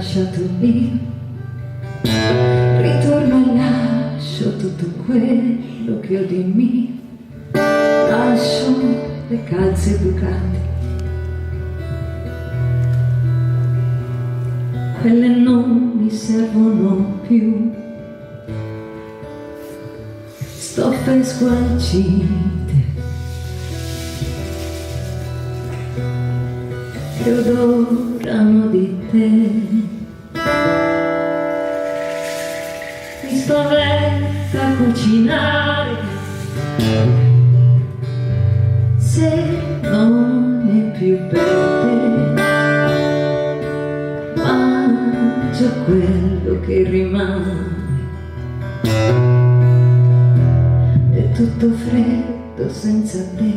lasciato lì, ritorno e lascio tutto quello che ho di me, lascio le calze bucate, quelle non mi servono più, stoffe sgualcite che odorano di te. Mi spaventa cucinare se non è più per te, mangio quello che rimane, è tutto freddo senza te.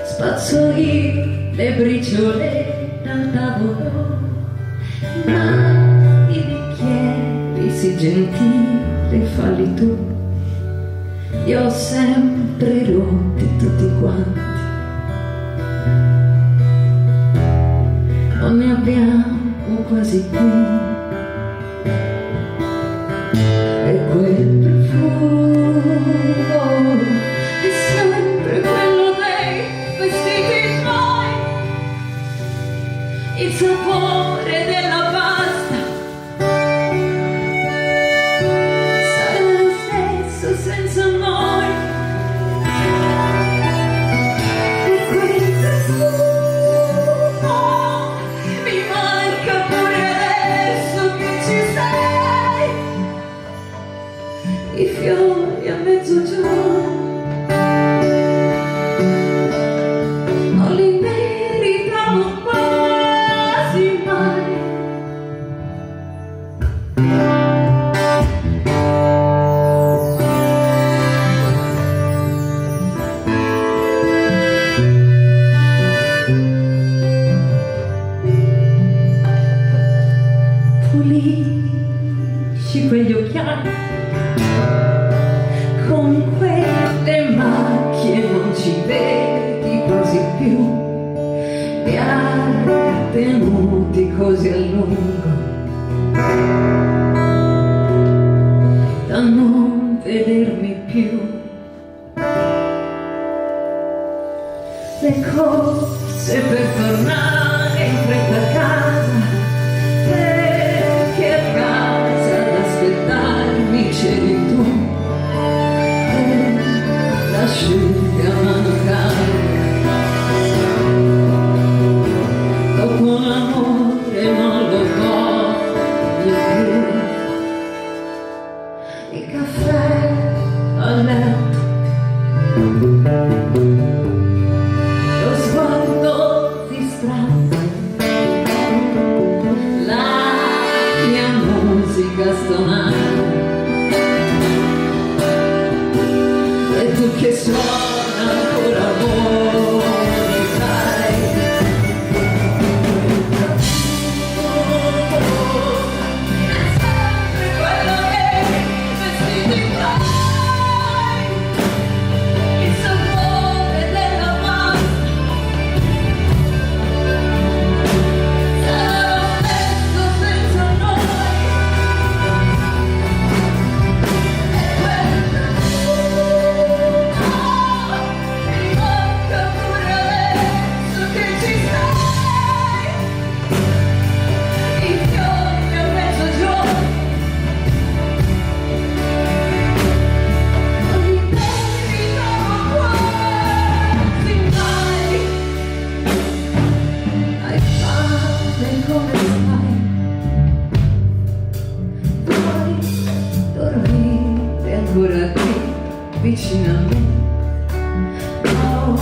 Spazzoli le briciole dal tavolo, ma i bicchieri sì gentile falli tu, io ho sempre rotti tutti quanti, non ne abbiamo quasi qui, e quel profumo è sempre quello dei vestiti tuoi, il sapore della pasta sarà lo stesso senza noi, e quel profumo mi manca pure adesso che ci sei, i fiori a mezzogiorno non li meritavo quasi mai. Pulisci quegli occhiali con quelle macchie, non ci vedi quasi più, li hai tenuti così a lungo da non vedermi più. Le corse per tornare in fretta a casa, perché a casa ad aspettarmi c'eri tu, e l'asciugamano caldo dopo l'amore non lo voglio più, il caffè a letto, lo sguardo distratto, la mia musica stonata, e tu che suona ancora buoni, sai, è sempre quello che vestiti tuoi, il sapore della pasta sarà lo stesso senza noi, e quel profumo mi manca pure adesso che ci sei, i fiori a mezzogiorno non li meritavo quasi mai. Hai fame come stai, puoi dormire ancora qui vicino a me, non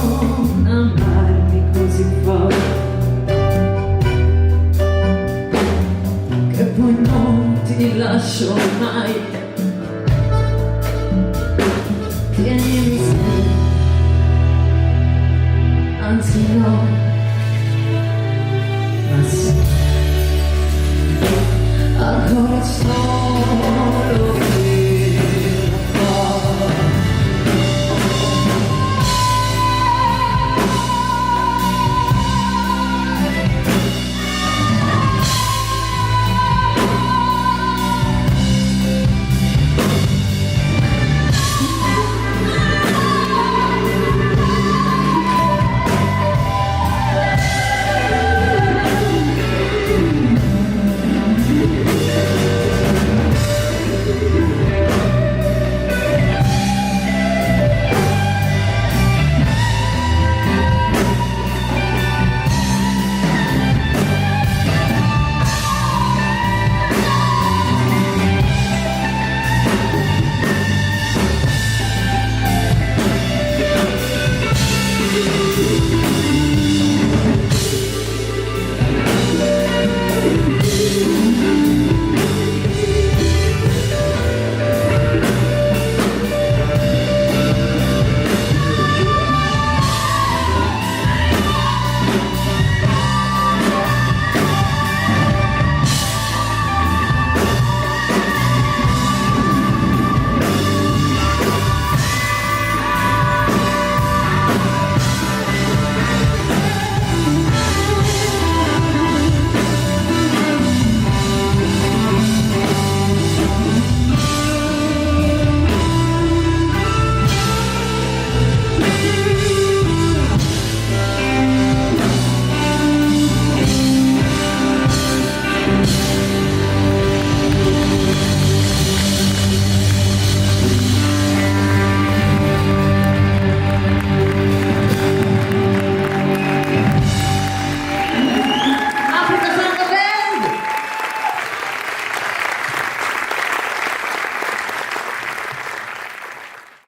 amarmi così forte che poi non ti lascio mai. Tienimi sempre, anzi no, ma sì, ancora sto